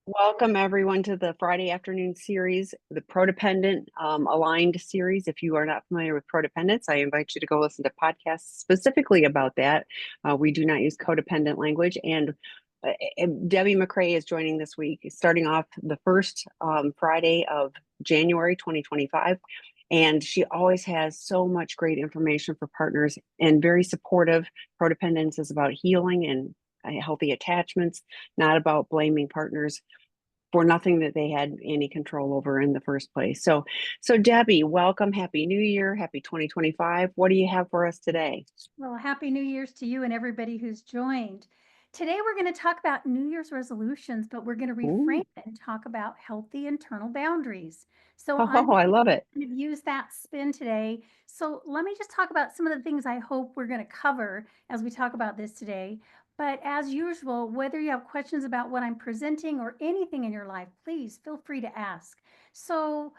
Welcome everyone to the Friday afternoon series, the Prodependent Aligned series. If you are not familiar with codependence, I invite you to go listen to podcasts specifically about that. We do not use codependent language. And Debbie McRae is joining this week, starting off the first Friday of January 2025. And she always has so much great information for partners and very supportive. Codependence is about healing and healthy attachments, not about blaming partners for nothing that they had any control over in the first place. So Debbie, welcome. Happy New Year. Happy 2025. What do you have for us today? Well, Happy New Year's to you and everybody who's joined. Today, we're going to talk about New Year's resolutions, but we're going to reframe Ooh. it and talk about healthy internal boundaries. So, I'm Oh, I love it. going to use that spin today. So, let me just talk about some of the things I hope we're going to cover as we talk about this today. But as usual, whether you have questions about what I'm presenting or anything in your life, please feel free to ask. So,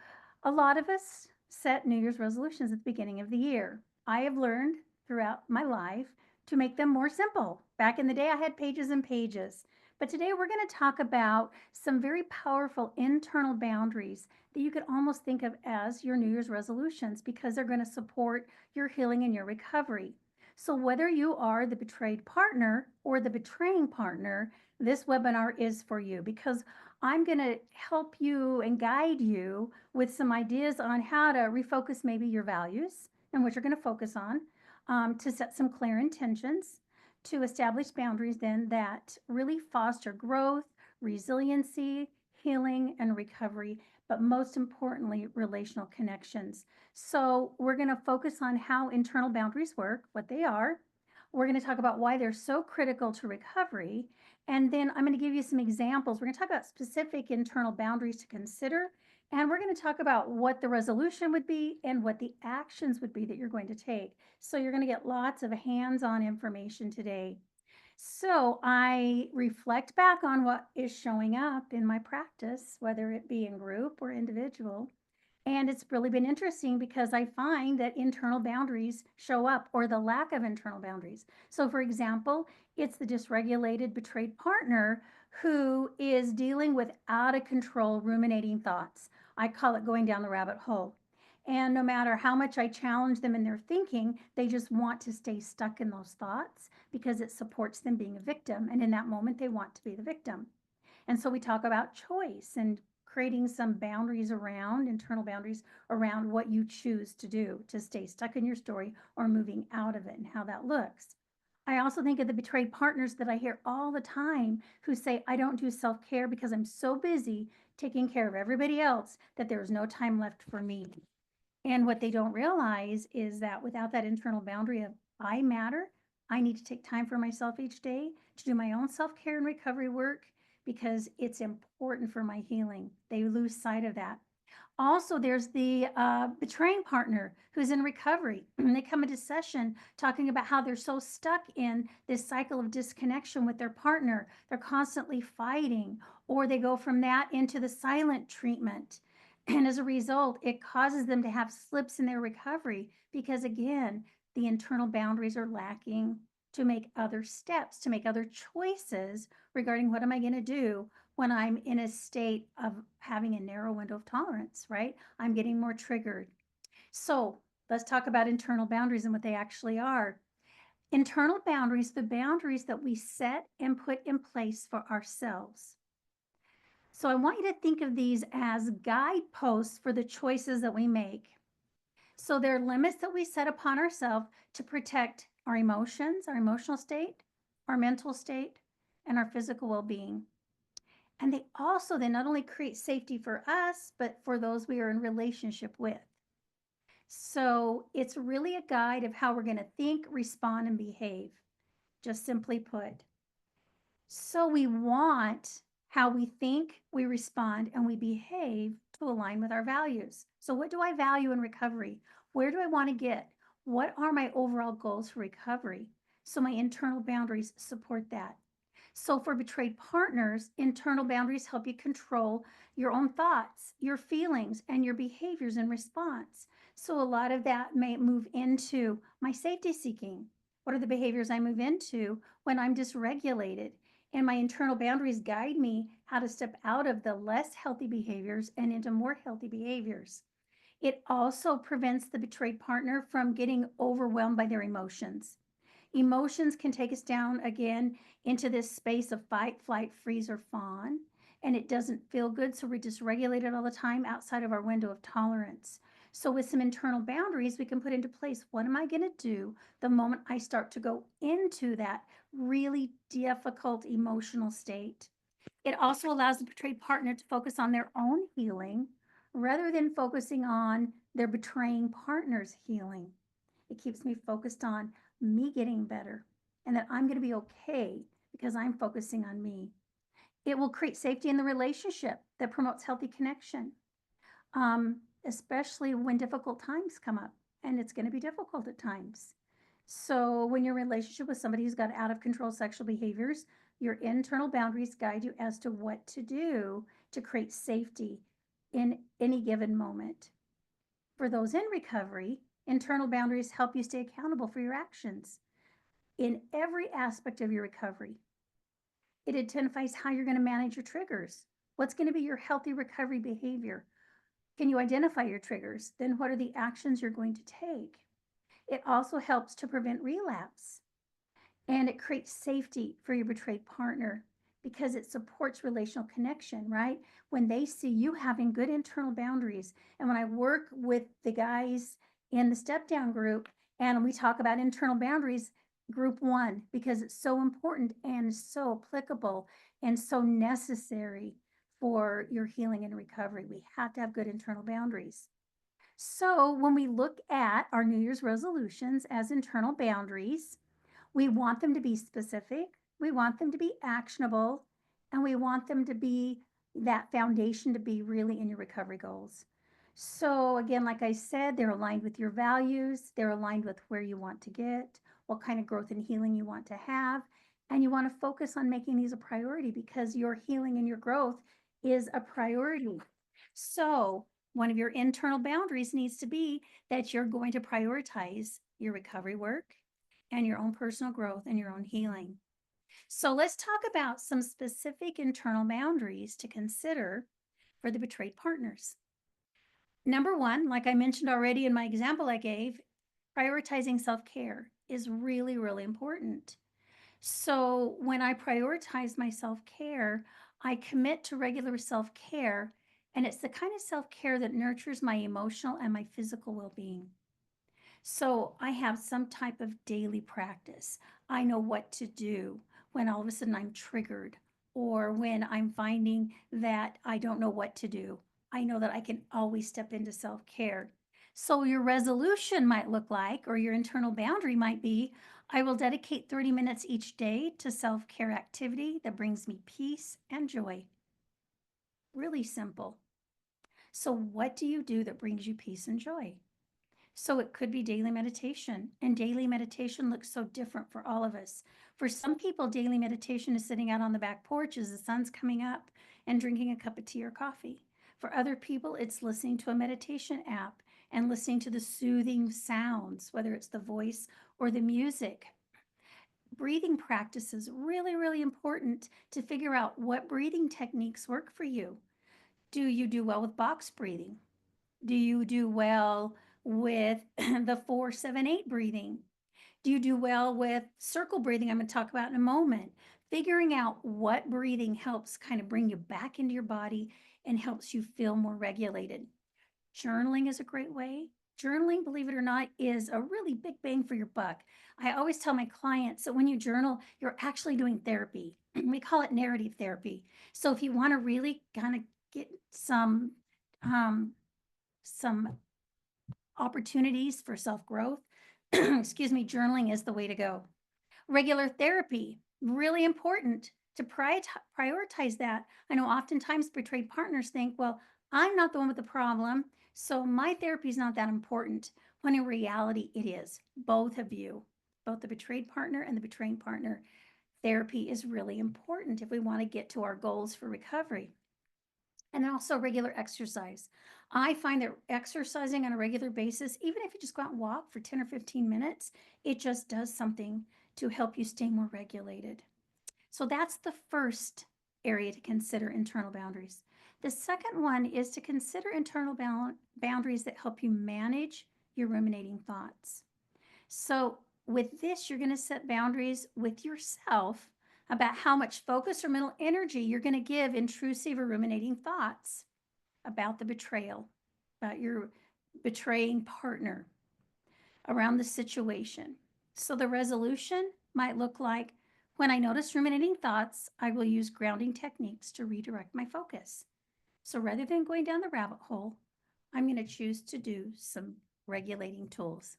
a lot of us set New Year's resolutions at the beginning of the year. I have learned throughout my life to make them more simple. Back in the day, I had pages and pages. But today, we're going to talk about some very powerful internal boundaries that you could almost think of as your New Year's resolutions because they're going to support your healing and your recovery. So, whether you are the betrayed partner or the betraying partner, this webinar is for you because I'm going to help you and guide you with some ideas on how to refocus maybe your values and what you're going to focus on, to set some clear intentions, to establish boundaries then that really foster growth, resiliency, healing, and recovery, but most importantly, relational connections. So, we're going to focus on how internal boundaries work, what they are. We're going to talk about why they're so critical to recovery. And then I'm going to give you some examples. We're going to talk about specific internal boundaries to consider. And we're going to talk about what the resolution would be and what the actions would be that you're going to take. So you're going to get lots of hands-on information today. So I reflect back on what is showing up in my practice, whether it be in group or individual. And it's really been interesting because I find that internal boundaries show up or the lack of internal boundaries. So, for example, it's the dysregulated, betrayed partner who is dealing with out of control ruminating thoughts. I call it going down the rabbit hole. And no matter how much I challenge them in their thinking, they just want to stay stuck in those thoughts because it supports them being a victim. And in that moment, they want to be the victim. And so we talk about choice and creating some boundaries around internal boundaries around what you choose to do to stay stuck in your story or moving out of it and how that looks. I also think of the betrayed partners that I hear all the time who say, I don't do self care because I'm so busy taking care of everybody else that there's no time left for me. And what they don't realize is that without that internal boundary of I matter, I need to take time for myself each day to do my own self care and recovery work because it's important for my healing. They lose sight of that. Also, there's the betraying partner who's in recovery. They come into session talking about how they're so stuck in this cycle of disconnection with their partner. They're constantly fighting, or they go from that into the silent treatment. And as a result, it causes them to have slips in their recovery because, again, the internal boundaries are lacking to make other steps, to make other choices regarding what am I going to do when I'm in a state of having a narrow window of tolerance, right? I'm getting more triggered. So let's talk about internal boundaries and what they actually are. Internal boundaries, the boundaries that we set and put in place for ourselves. So I want you to think of these as guideposts for the choices that we make. So they're limits that we set upon ourselves to protect our emotions, our emotional state, our mental state, and our physical well being. And they also then not only create safety for us, but for those we are in relationship with. So it's really a guide of how we're going to think, respond, and behave, just simply put. So we want how we think, we respond, and we behave to align with our values. So, what do I value in recovery? Where do I want to get? What are my overall goals for recovery? So, my internal boundaries support that. So, for betrayed partners, internal boundaries help you control your own thoughts, your feelings, and your behaviors in response. So, a lot of that may move into my safety seeking. What are the behaviors I move into when I'm dysregulated? And my internal boundaries guide me how to step out of the less healthy behaviors and into more healthy behaviors. It also prevents the betrayed partner from getting overwhelmed by their emotions. Emotions can take us down again into this space of fight, flight, freeze, or fawn. And it doesn't feel good. So we're dysregulated all the time outside of our window of tolerance. So, with some internal boundaries, we can put into place what am I going to do the moment I start to go into that really difficult emotional state? It also allows the betrayed partner to focus on their own healing rather than focusing on their betraying partner's healing. It keeps me focused on me getting better and that I'm going to be okay because I'm focusing on me. It will create safety in the relationship that promotes healthy connection, especially when difficult times come up. And it's going to be difficult at times. So, when you're in a relationship with somebody who's got out of control sexual behaviors, your internal boundaries guide you as to what to do to create safety in any given moment. For those in recovery, internal boundaries help you stay accountable for your actions in every aspect of your recovery. It identifies how you're going to manage your triggers. What's going to be your healthy recovery behavior? Can you identify your triggers? Then what are the actions you're going to take? It also helps to prevent relapse and it creates safety for your betrayed partner because it supports relational connection, right? When they see you having good internal boundaries, and when I work with the guys in the step down group and we talk about internal boundaries, group one, because it's so important and so applicable and so necessary for your healing and recovery. We have to have good internal boundaries. So, when we look at our New Year's resolutions as internal boundaries, we want them to be specific, we want them to be actionable, and we want them to be that foundation to be really in your recovery goals. So, again, like I said, they're aligned with your values, they're aligned with where you want to get, what kind of growth and healing you want to have, and you want to focus on making these a priority because your healing and your growth is a priority. So, one of your internal boundaries needs to be that you're going to prioritize your recovery work and your own personal growth and your own healing. So let's talk about some specific internal boundaries to consider for the betrayed partners. Number one, like I mentioned already in my example I gave, prioritizing self care is really, really important. So when I prioritize my self care, I commit to regular self care, and it's the kind of self care that nurtures my emotional and my physical well being. So I have some type of daily practice. I know what to do when all of a sudden I'm triggered or when I'm finding that I don't know what to do. I know that I can always step into self care. So your resolution might look like, or your internal boundary might be, I will dedicate 30 minutes each day to self care activity that brings me peace and joy. Really simple. So, what do you do that brings you peace and joy? So it could be daily meditation, and daily meditation looks so different for all of us. For some people, daily meditation is sitting out on the back porch as the sun's coming up and drinking a cup of tea or coffee. For other people, it's listening to a meditation app and listening to the soothing sounds, whether it's the voice or the music. Breathing practices really, really important to figure out what breathing techniques work for you. Do you do well with box breathing? Do you do well with the 4-7-8 breathing? Do you do well with circle breathing? I'm going to talk about in a moment. Figuring out what breathing helps kind of bring you back into your body and helps you feel more regulated. Journaling is a great way. Journaling, believe it or not, is a really big bang for your buck. I always tell my clients that when you journal, you're actually doing therapy. We call it narrative therapy. So if you want to really kind of get um, some opportunities for self growth, excuse me, journaling is the way to go. Regular therapy, really important to prioritize that. I know oftentimes betrayed partners think, well, I'm not the one with the problem, so my therapy is not that important. When in reality, it is. Both of you, both the betrayed partner and the betraying partner, therapy is really important if we want to get to our goals for recovery. And also regular exercise. I find that exercising on a regular basis, even if you just go out and walk for 10 or 15 minutes, it just does something to help you stay more regulated. So that's the first area to consider internal boundaries. The second one is to consider internal boundaries that help you manage your ruminating thoughts. So, with this, you're going to set boundaries with yourself about how much focus or mental energy you're going to give intrusive or ruminating thoughts about the betrayal, about your betraying partner, around the situation. So, the resolution might look like when I notice ruminating thoughts, I will use grounding techniques to redirect my focus. So, rather than going down the rabbit hole, I'm going to choose to do some regulating tools.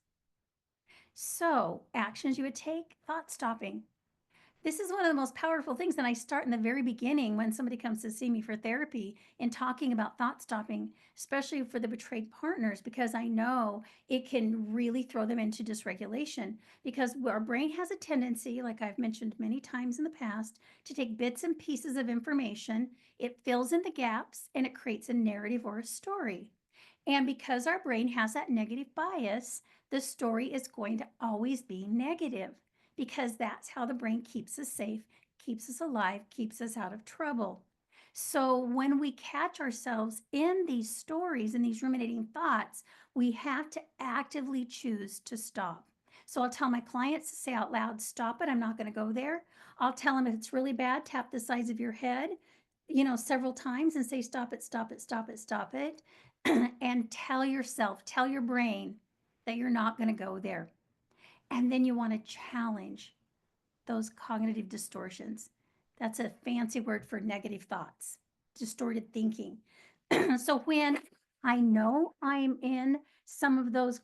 So, actions you would take, thought stopping. This is one of the most powerful things. And I start in the very beginning when somebody comes to see me for therapy in talking about thought stopping, especially for the betrayed partners, because I know it can really throw them into dysregulation. Because our brain has a tendency, like I've mentioned many times in the past, to take bits and pieces of information, it fills in the gaps, and it creates a narrative or a story. And because our brain has that negative bias, the story is going to always be negative because that's how the brain keeps us safe, keeps us alive, keeps us out of trouble. So when we catch ourselves in these stories and these ruminating thoughts, we have to actively choose to stop. So I'll tell my clients to say out loud, stop it, I'm not going to go there. I'll tell them if it's really bad, tap the sides of your head, several times and say, stop it, stop it, stop it, stop it. And tell yourself, tell your brain that you're not going to go there. And then you want to challenge those cognitive distortions. That's a fancy word for negative thoughts, distorted thinking. So when I know I'm in some of those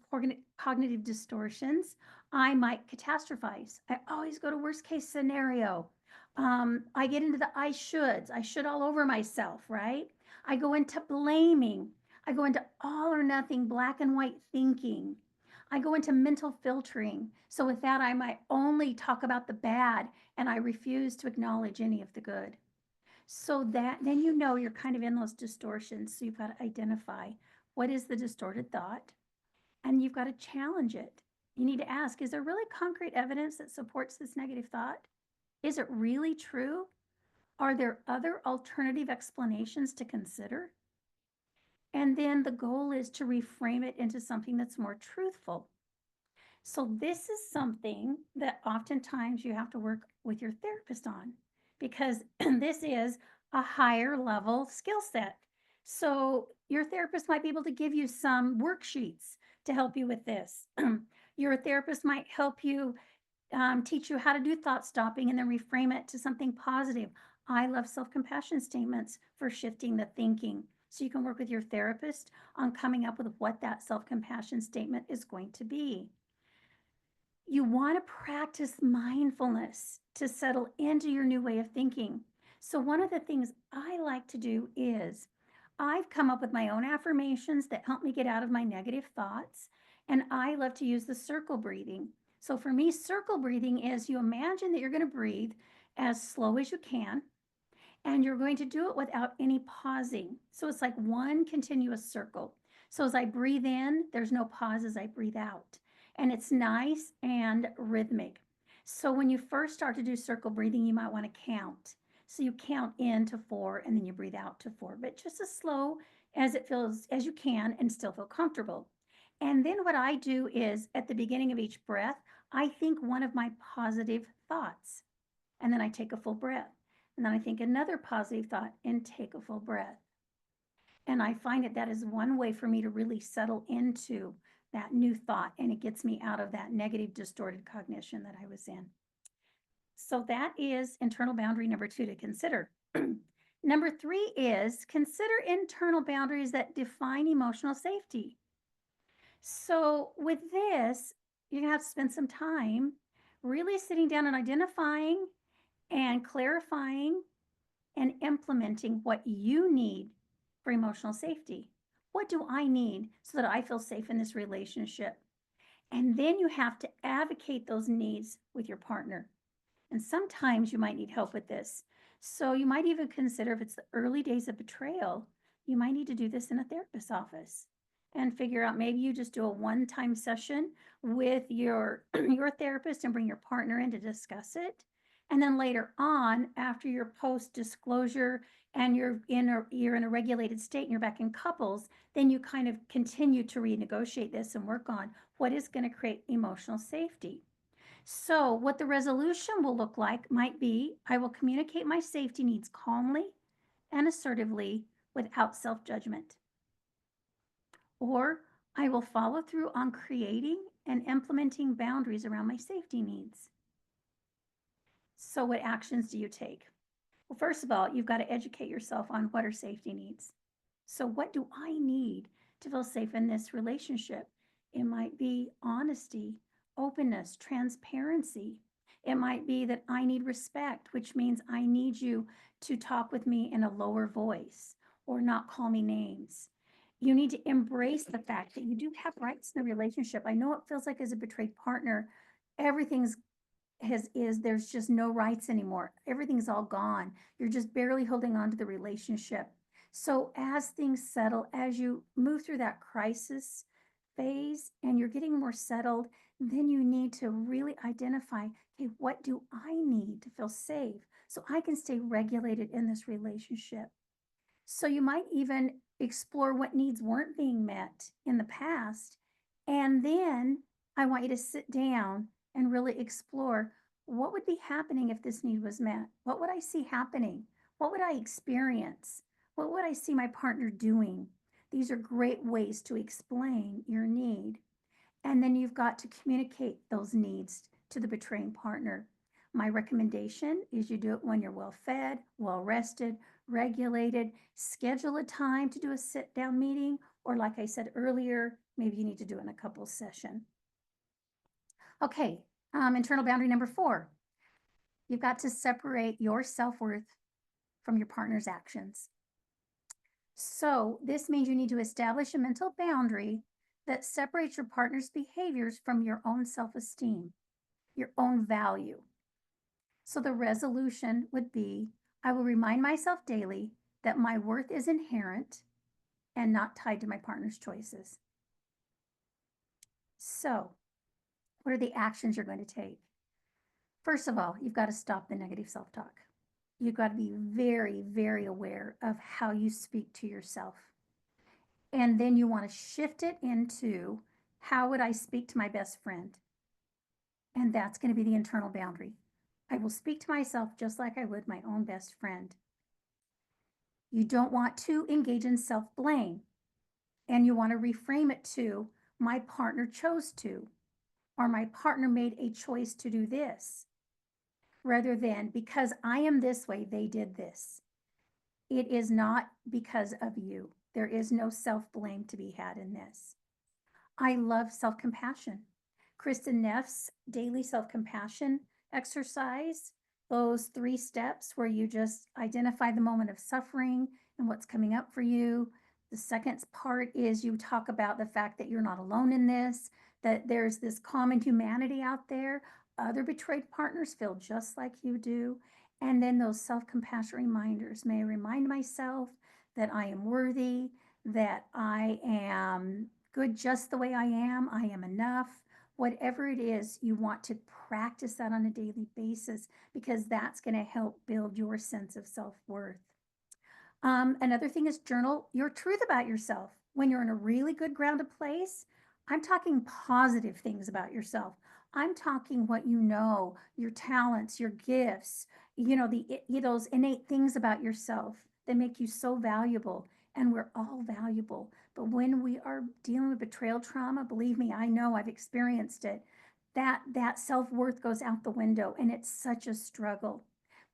cognitive distortions, I might catastrophize. I always go to worst case scenario. I get into the I shoulds. I should all over myself, right? I go into blaming. I go into all or nothing black and white thinking. I go into mental filtering. So with that, I might only talk about the bad and I refuse to acknowledge any of the good. So that then you're kind of in those distortions. So you've got to identify what is the distorted thought and you've got to challenge it. You need to ask, is there really concrete evidence that supports this negative thought? Is it really true? Are there other alternative explanations to consider? And then the goal is to reframe it into something that's more truthful. So this is something that oftentimes you have to work with your therapist on because this is a higher level skill set. So your therapist might be able to give you some worksheets to help you with this. Your therapist might help you teach you how to do thought stopping and then reframe it to something positive. I love self-compassion statements for shifting the thinking. So you can work with your therapist on coming up with what that self-compassion statement is going to be. You want to practice mindfulness to settle into your new way of thinking. So, one of the things I like to do is I've come up with my own affirmations that help me get out of my negative thoughts. And I love to use the circle breathing. So, for me, circle breathing is you imagine that you're going to breathe as slow as you can, and you're going to do it without any pausing. So, it's like one continuous circle. So, as I breathe in, there's no pause as I breathe out and it's nice and rhythmic. So when you first start to do circle breathing, you might want to count. So you count in to 4 and then you breathe out to 4, but just as slow as it feels as you can and still feel comfortable. And then what I do is at the beginning of each breath, I think one of my positive thoughts. And then I take a full breath. And then I think another positive thought and take a full breath. And I find that is one way for me to really settle into that new thought and it gets me out of that negative distorted cognition that I was in. So that is internal boundary number 2 to consider. Number 3 is consider internal boundaries that define emotional safety. So with this, you have to spend some time really sitting down and identifying and clarifying and implementing what you need for emotional safety. What do I need so that I feel safe in this relationship? And then you have to advocate those needs with your partner. And sometimes you might need help with this. So you might even consider if it's the early days of betrayal, you might need to do this in a therapist's office and figure out maybe you just do a one-time session with your your therapist and bring your partner in to discuss it. And then later on, after your post disclosure and you're in a regulated state and you're back in couples, then you kind of continue to renegotiate this and work on what is going to create emotional safety. So, what the resolution will look like might be I will communicate my safety needs calmly and assertively without self judgment. Or I will follow through on creating and implementing boundaries around my safety needs. So, what actions do you take? Well, first of all, you've got to educate yourself on what are safety needs. So, what do I need to feel safe in this relationship? It might be honesty, openness, transparency. It might be that I need respect, which means I need you to talk with me in a lower voice or not call me names. You need to embrace the fact that you do have rights in the relationship. I know it feels like as a betrayed partner, everything's there's just no rights anymore. Everything's all gone. You're just barely holding on to the relationship. So as things settle, as you move through that crisis phase and you're getting more settled, then you need to really identify, okay, what do I need to feel safe so I can stay regulated in this relationship? So you might even explore what needs weren't being met in the past. And then I want you to sit down and really explore what would be happening if this need was met? What would I see happening? What would I experience? What would I see my partner doing? These are great ways to explain your need. And then you've got to communicate those needs to the betraying partner. My recommendation is you do it when you're well fed, well rested, regulated. Schedule a time to do a sit down meeting, or like I said earlier, maybe you need to do it in a couples session. Okay, internal boundary number 4. You've got to separate your self worth from your partner's actions. So, this means you need to establish a mental boundary that separates your partner's behaviors from your own self esteem, your own value. So, the resolution would be I will remind myself daily that my worth is inherent and not tied to my partner's choices. So, what are the actions you're going to take? First of all, you've got to stop the negative self talk. You've got to be very, very aware of how you speak to yourself. And then you want to shift it into how would I speak to my best friend? And that's going to be the internal boundary. I will speak to myself just like I would my own best friend. You don't want to engage in self blame. And you want to reframe it to my partner chose to, or my partner made a choice to do this, rather than because I am this way, they did this. It is not because of you. There is no self blame to be had in this. I love self compassion. Kristen Neff's daily self compassion exercise, those 3 steps where you just identify the moment of suffering and what's coming up for you. The second part is you talk about the fact that you're not alone in this, that there's this common humanity out there. Other betrayed partners feel just like you do. And then those self compassion reminders. May I remind myself that I am worthy, that I am good just the way I am enough. Whatever it is, you want to practice that on a daily basis because that's going to help build your sense of self worth. Another thing is journal your truth about yourself. When you're in a really good grounded place, I'm talking positive things about yourself. I'm talking what you know, your talents, your gifts, those innate things about yourself that make you so valuable. And we're all valuable. But when we are dealing with betrayal trauma, believe me, I know I've experienced it. That self-worth goes out the window and it's such a struggle.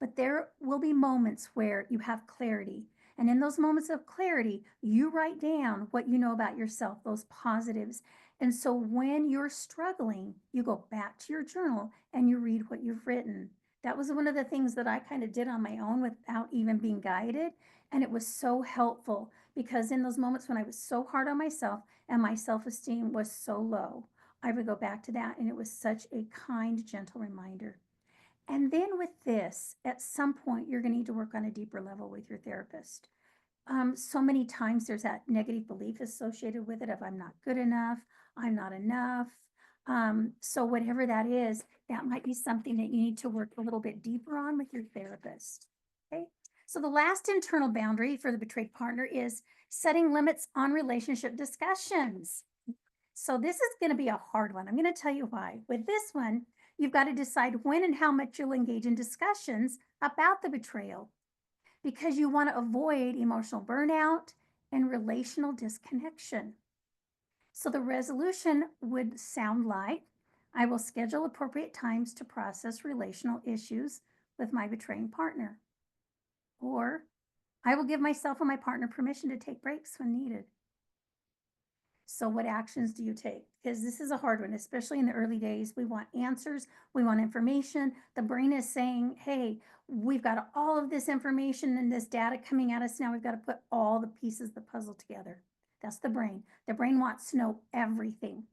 But there will be moments where you have clarity. And in those moments of clarity, you write down what you know about yourself, those positives. And so when you're struggling, you go back to your journal and you read what you've written. That was one of the things that I kind of did on my own without even being guided. And it was so helpful because in those moments when I was so hard on myself and my self esteem was so low, I would go back to that. And it was such a kind, gentle reminder. And then with this, at some point, you're going to need to work on a deeper level with your therapist. So many times there's that negative belief associated with it of I'm not good enough, I'm not enough, So whatever that is, that might be something that you need to work a little bit deeper on with your therapist. Okay. So the last internal boundary for the betrayed partner is setting limits on relationship discussions. So this is going to be a hard one. I'm going to tell you why. With this one, you've got to decide when and how much you'll engage in discussions about the betrayal because you want to avoid emotional burnout and relational disconnection. So the resolution would sound like I will schedule appropriate times to process relational issues with my betraying partner. Or I will give myself and my partner permission to take breaks when needed. So, what actions do you take? Because this is a hard one, especially in the early days. We want answers, we want information. The brain is saying, hey, we've got all of this information and this data coming at us. Now we've got to put all the pieces of the puzzle together. That's the brain. The brain wants to know everything.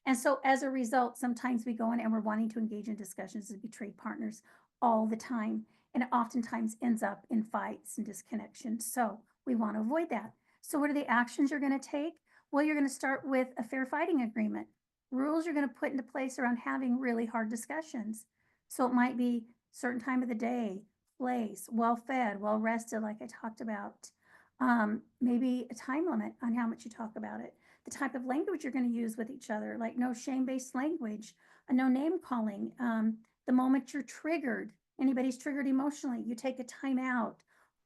And so, as a result, sometimes we go in and we're wanting to engage in discussions as betrayed partners all the time. And it oftentimes ends up in fights and disconnection. So, we want to avoid that. So, what are the actions you're going to take? Well, you're going to start with a fair fighting agreement. Rules you're going to put into place around having really hard discussions. So, it might be certain time of the day, place, well fed, well rested, like I talked about. Maybe a time limit on how much you talk about it, the type of language you're going to use with each other, like no shame-based language, no name calling. The moment you're triggered, anybody's triggered emotionally, you take a time out.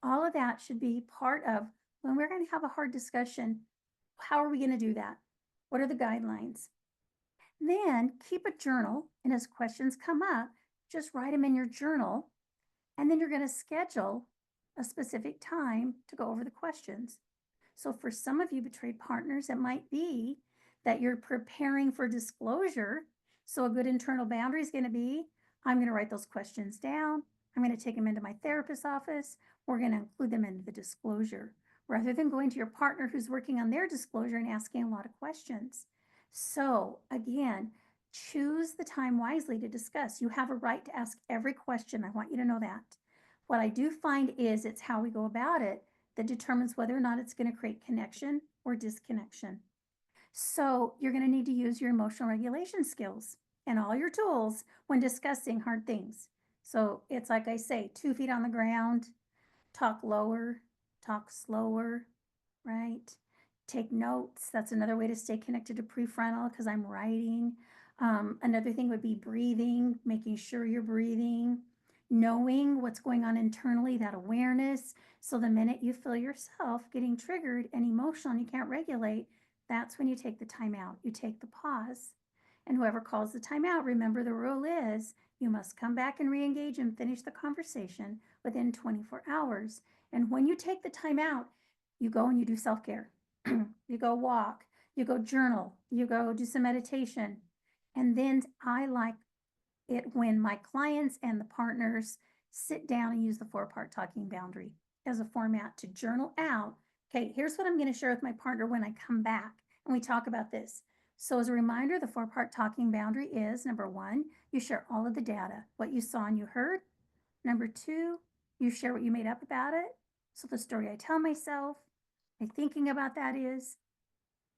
All of that should be part of when we're going to have a hard discussion. How are we going to do that? What are the guidelines? Then keep a journal, and as questions come up, just write them in your journal. And then you're going to schedule a specific time to go over the questions. So for some of you betrayed partners, it might be that you're preparing for disclosure. So a good internal boundary is going to be, I'm going to write those questions down. I'm going to take them into my therapist's office. We're going to include them into the disclosure rather than going to your partner who's working on their disclosure and asking a lot of questions. So again, choose the time wisely to discuss. You have a right to ask every question. I want you to know that. What I do find is it's how we go about it that determines whether or not it's going to create connection or disconnection. So you're going to need to use your emotional regulation skills and all your tools when discussing hard things. So it's like I say, 2 feet on the ground, talk lower, talk slower, right? Take notes. That's another way to stay connected to prefrontal because I'm writing. Another thing would be breathing, making sure you're breathing, knowing what's going on internally, that awareness. So the minute you feel yourself getting triggered and emotional and you can't regulate, that's when you take the time out. You take the pause. And whoever calls the time out, remember the rule is you must come back and re-engage and finish the conversation within 24 hours. And when you take the time out, you go and you do self-care. You go walk, you go journal, you go do some meditation. And then I like it when my clients and the partners sit down and use the 4-part talking boundary as a format to journal out. Okay, here's what I'm going to share with my partner when I come back and we talk about this. So as a reminder, the 4-part talking boundary is number 1, you share all of the data, what you saw and you heard. Number 2, you share what you made up about it. So the story I tell myself, my thinking about that is.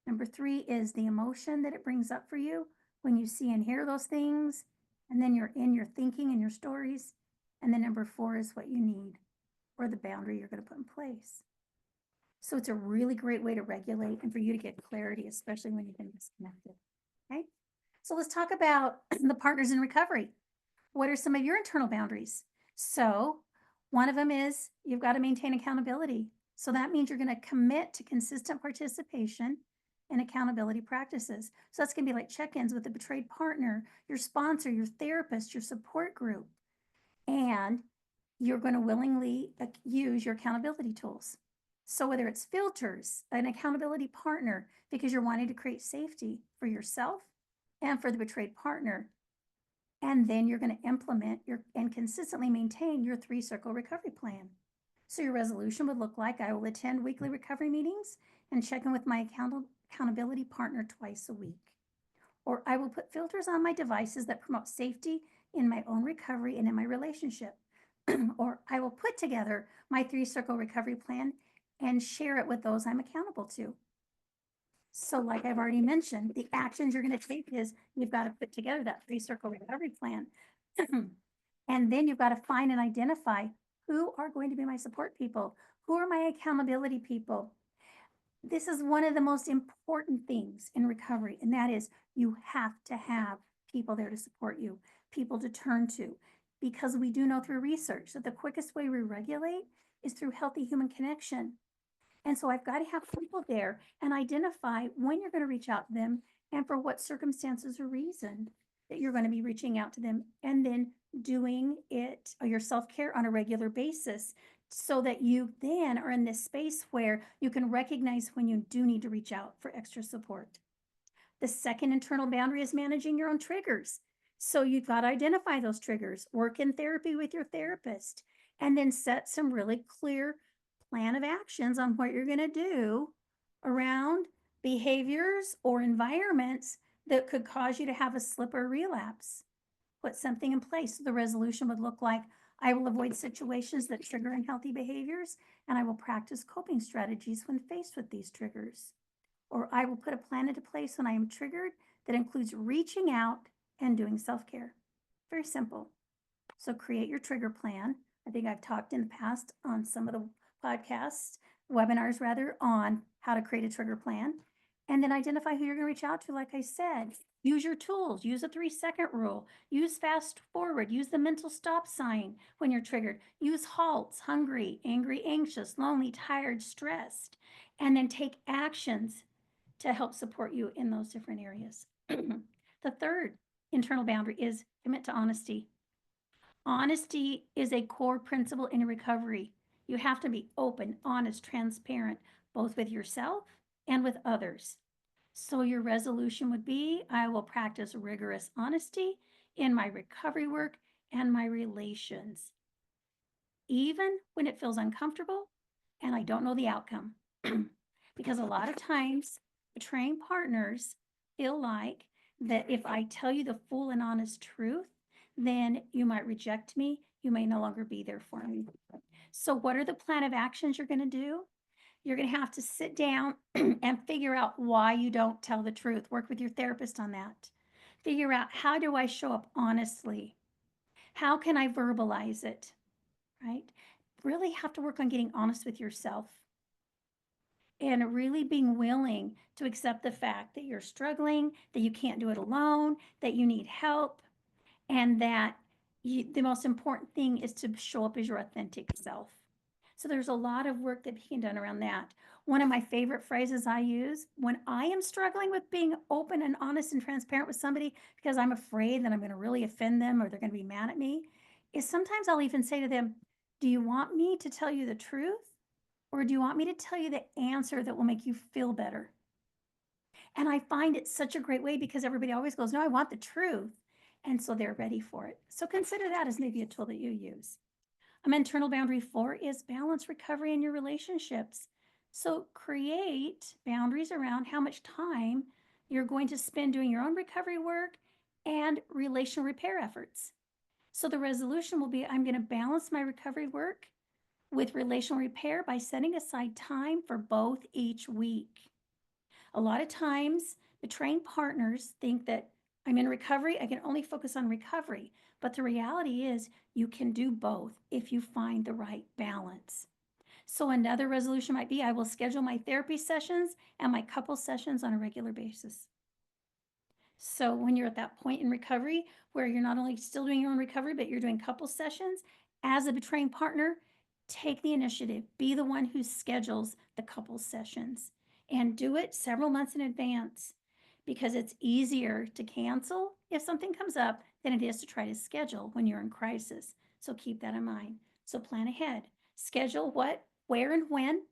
Number 3 is the emotion that it brings up for you when you see and hear those things, and then you're in your thinking and your stories. And then number 4 is what you need or the boundary you're going to put in place. So it's a really great way to regulate and for you to get clarity, especially when you've been disconnected. Okay. So let's talk about the partners in recovery. What are some of your internal boundaries? So one of them is you've got to maintain accountability. So that means you're going to commit to consistent participation in accountability practices. So that's going to be like check-ins with the betrayed partner, your sponsor, your therapist, your support group. And you're going to willingly use your accountability tools. So whether it's filters, an accountability partner, because you're wanting to create safety for yourself and for the betrayed partner. And then you're going to implement your and consistently maintain your 3-circle recovery plan. So your resolution would look like I will attend weekly recovery meetings and check in with my accountability partner twice a week. Or I will put filters on my devices that promote safety in my own recovery and in my relationship. Or I will put together my 3-circle recovery plan and share it with those I'm accountable to. So like I've already mentioned, the actions you're going to take is you've got to put together that 3-circle recovery plan. And then you've got to find and identify who are going to be my support people, who are my accountability people. This is one of the most important things in recovery, and that is you have to have people there to support you, people to turn to, because we do know through research that the quickest way we regulate is through healthy human connection. And so I've got to have people there and identify when you're going to reach out to them and for what circumstances or reason that you're going to be reaching out to them, and then doing it your self-care on a regular basis so that you then are in this space where you can recognize when you do need to reach out for extra support. The second internal boundary is managing your own triggers. So you've got to identify those triggers, work in therapy with your therapist, and then set some really clear plan of actions on what you're going to do around behaviors or environments that could cause you to have a slip or relapse. Put something in place. So the resolution would look like, I will avoid situations that trigger unhealthy behaviors, and I will practice coping strategies when faced with these triggers. Or I will put a plan into place when I am triggered that includes reaching out and doing self-care. Very simple. So create your trigger plan. I think I've talked in the past on some of the podcasts, webinars rather, on how to create a trigger plan. And then identify who you're going to reach out to. Like I said, use your tools, use a 3-second rule, use fast forward, use the mental stop sign when you're triggered, use halts, hungry, angry, anxious, lonely, tired, stressed, and then take actions to help support you in those different areas. The third internal boundary is commit to honesty. Honesty is a core principle in recovery. You have to be open, honest, transparent, both with yourself and with others. So your resolution would be, I will practice rigorous honesty in my recovery work and my relations, even when it feels uncomfortable and I don't know the outcome. Because a lot of times, betraying partners feel like that if I tell you the full and honest truth, then you might reject me. You may no longer be there for me. So, what are the plan of actions you're going to do? You're going to have to sit down and figure out why you don't tell the truth. Work with your therapist on that. Figure out, how do I show up honestly? How can I verbalize it? Right? Really have to work on getting honest with yourself and really being willing to accept the fact that you're struggling, that you can't do it alone, that you need help, and that the most important thing is to show up as your authentic self. So there's a lot of work that being done around that. One of my favorite phrases I use when I am struggling with being open and honest and transparent with somebody because I'm afraid that I'm going to really offend them or they're going to be mad at me is sometimes I'll even say to them, do you want me to tell you the truth? Or do you want me to tell you the answer that will make you feel better? And I find it such a great way because everybody always goes, no, I want the truth. And so they're ready for it. So consider that as maybe a tool that you use. Internal boundary 4 is balance recovery in your relationships. So create boundaries around how much time you're going to spend doing your own recovery work and relational repair efforts. So the resolution will be, I'm going to balance my recovery work with relational repair by setting aside time for both each week. A lot of times, betraying partners think that I'm in recovery, I can only focus on recovery. But the reality is, you can do both if you find the right balance. So, another resolution might be, I will schedule my therapy sessions and my couple sessions on a regular basis. So, when you're at that point in recovery where you're not only still doing your own recovery, but you're doing couple sessions, as a betraying partner, take the initiative. Be the one who schedules the couple sessions and do it several months in advance because it's easier to cancel if something comes up than it is to try to schedule when you're in crisis. So keep that in mind. So plan ahead. Schedule what, where, and when.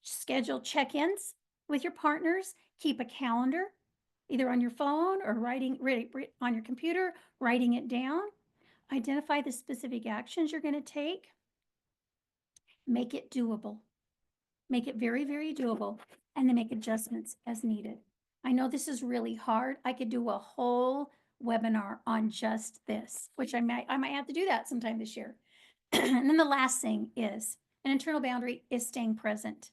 Schedule check-ins with your partners. Keep a calendar either on your phone or writing on your computer, writing it down. Identify the specific actions you're going to take. Make it doable. Make it very, very doable, and then make adjustments as needed. I know this is really hard. I could do a whole webinar on just this, which I might have to do that sometime this year. And then the last thing is an internal boundary is staying present.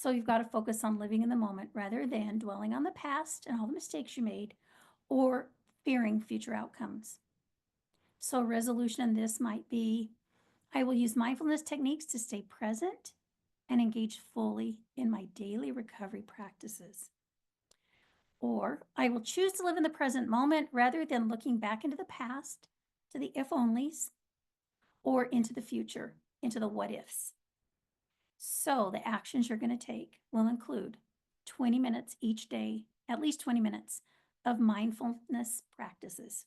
So you've got to focus on living in the moment rather than dwelling on the past and all the mistakes you made or fearing future outcomes. So a resolution in this might be, I will use mindfulness techniques to stay present and engage fully in my daily recovery practices. Or I will choose to live in the present moment rather than looking back into the past, to the if onlys, or into the future, into the what ifs. So the actions you're going to take will include 20 minutes each day, at least 20 minutes of mindfulness practices.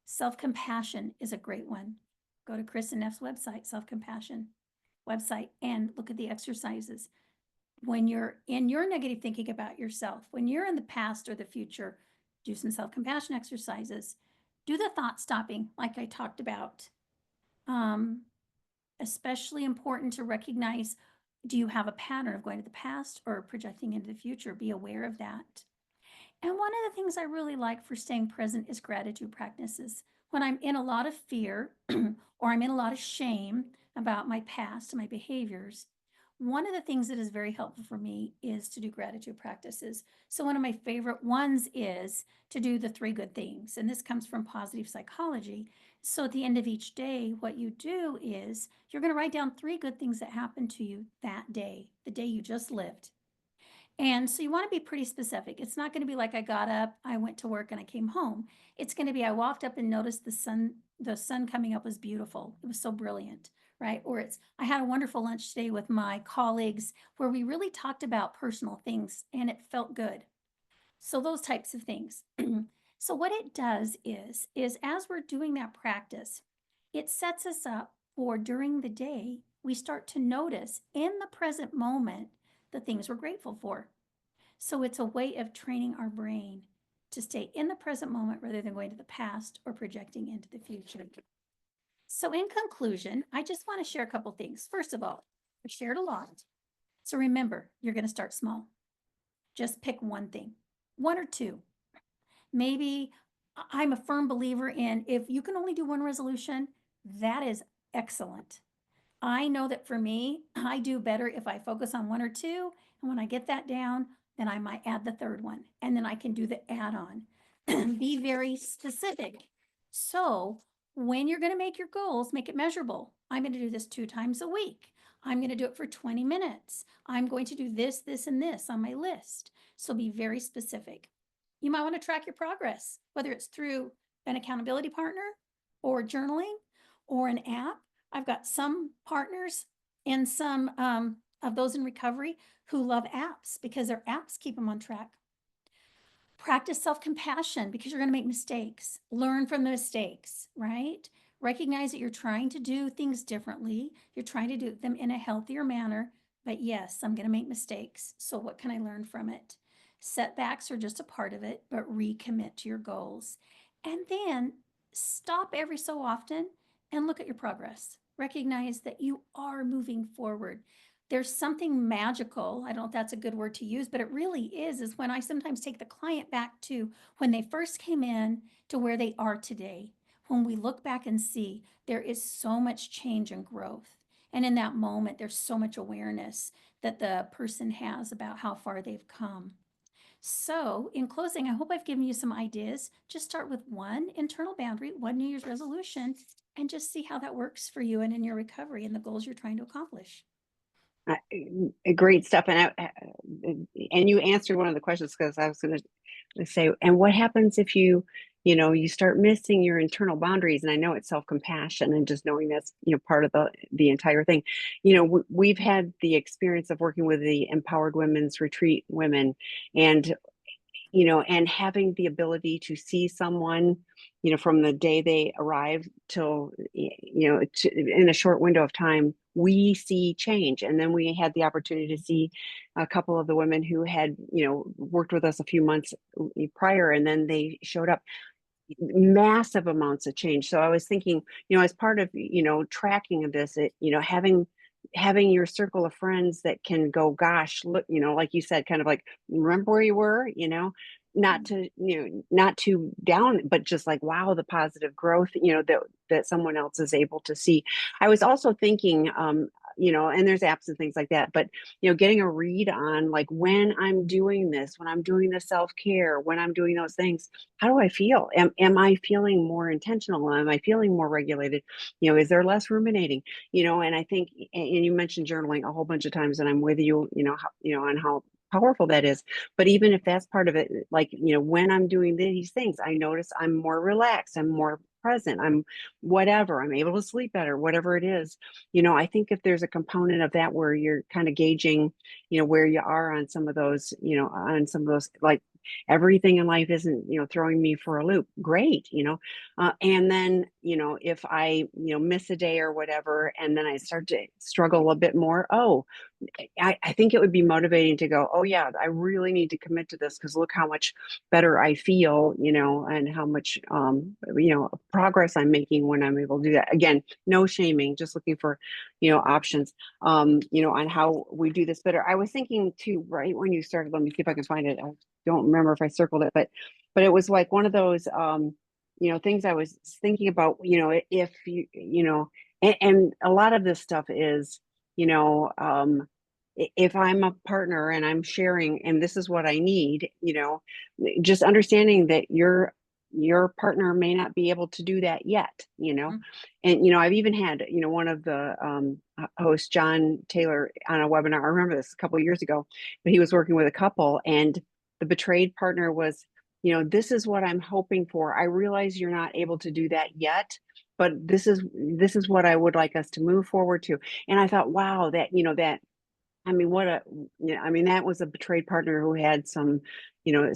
Self-compassion is a great one. Go to Chris and Neff's website, self-compassion website, and look at the exercises. When you're in your negative thinking about yourself, when you're in the past or the future, do some self-compassion exercises. Do the thought stopping, like I talked about. Especially important to recognize, do you have a pattern of going to the past or projecting into the future? Be aware of that. And one of the things I really like for staying present is gratitude practices. When I'm in a lot of fear or I'm in a lot of shame about my past and my behaviors, one of the things that is very helpful for me is to do gratitude practices. So one of my favorite ones is to do the 3 good things. And this comes from positive psychology. So at the end of each day, what you do is you're going to write down 3 good things that happened to you that day, the day you just lived. And so you want to be pretty specific. It's not going to be like I got up, I went to work, and I came home. It's going to be I walked up and noticed the sun coming up was beautiful. It was so brilliant, right? Or it's I had a wonderful lunch today with my colleagues where we really talked about personal things and it felt good. So those types of things. So what it does is as we're doing that practice, it sets us up for during the day, we start to notice in the present moment the things we're grateful for. So it's a way of training our brain to stay in the present moment rather than going to the past or projecting into the future. So in conclusion, I just want to share a couple things. First of all, I shared a lot. So remember, you're going to start small. Just pick one thing, 1 or 2. Maybe I'm a firm believer in if you can only do 1 resolution, that is excellent. I know that for me, I do better if I focus on 1 or 2. And when I get that down, then I might add the 3rd one. And then I can do the add-on. Be very specific. So when you're going to make your goals, make it measurable. I'm going to do this 2 times a week. I'm going to do it for 20 minutes. I'm going to do this, this, and this on my list. So be very specific. You might want to track your progress, whether it's through an accountability partner or journaling or an app. I've got some partners and some of those in recovery who love apps because their apps keep them on track. Practice self-compassion because you're going to make mistakes. Learn from the mistakes, right? Recognize that you're trying to do things differently. You're trying to do them in a healthier manner. But yes, I'm going to make mistakes. So what can I learn from it? Setbacks are just a part of it, but recommit to your goals. And then stop every so often and look at your progress. Recognize that you are moving forward. There's something magical. I don't know if that's a good word to use, but it really is when I sometimes take the client back to when they first came in to where they are today. When we look back and see there is so much change and growth. And in that moment, there's so much awareness that the person has about how far they've come. So in closing, I hope I've given you some ideas. Just start with 1 internal boundary, 1 New Year's resolution, and just see how that works for you and in your recovery and the goals you're trying to accomplish. Uh, Great stuff. And you answered one of the questions because I was going to say, and what happens if you start missing your internal boundaries? And I know it's self-compassion and just knowing that's, part of the entire thing. We've had the experience of working with the Empowered Women's Retreat women, and and having the ability to see someone, from the day they arrive till, in a short window of time, we see change. And then we had the opportunity to see a couple of the women who had, worked with us a few months prior, and then they showed up massive amounts of change. So I was thinking, as part of, tracking of this, having your circle of friends that can go, gosh, look, like you said, kind of like, remember where you were, not too down, but just like, wow, the positive growth, that someone else is able to see. I was also thinking, and there's apps and things like that. But, getting a read on like when I'm doing this, when I'm doing the self-care, when I'm doing those things, how do I feel? Am I feeling more intentional? Am I feeling more regulated? Is there less ruminating? And I think, and you mentioned journaling a whole bunch of times, and I'm with you, on how powerful that is. But even if that's part of it, like, when I'm doing these things, I notice I'm more relaxed, I'm more present, I'm whatever, I'm able to sleep better, whatever it is. I think if there's a component of that where you're kind of gauging, where you are on some of those, like everything in life isn't, throwing me for a loop. Great, and then, if I, miss a day or whatever, and then I start to struggle a bit more, I think it would be motivating to go, oh yeah, I really need to commit to this because look how much better I feel, and how much progress I'm making when I'm able to do that. Again, no shaming, just looking for, options, on how we do this better. I was thinking too, right when you started, let me see if I can find it. I don't remember if I circled it, but it was like one of those things I was thinking about, if and a lot of this stuff is, if I'm a partner and I'm sharing and this is what I need, just understanding that your partner may not be able to do that yet, Mhm. and I've even had, one of the hosts, John Taylor, on a webinar. I remember this a couple of years ago, but he was working with a couple, and the betrayed partner was, this is what I'm hoping for. I realize you're not able to do that yet, but this is what I would like us to move forward to. And I thought, wow, that I mean, what a, I mean, that was a betrayed partner who had some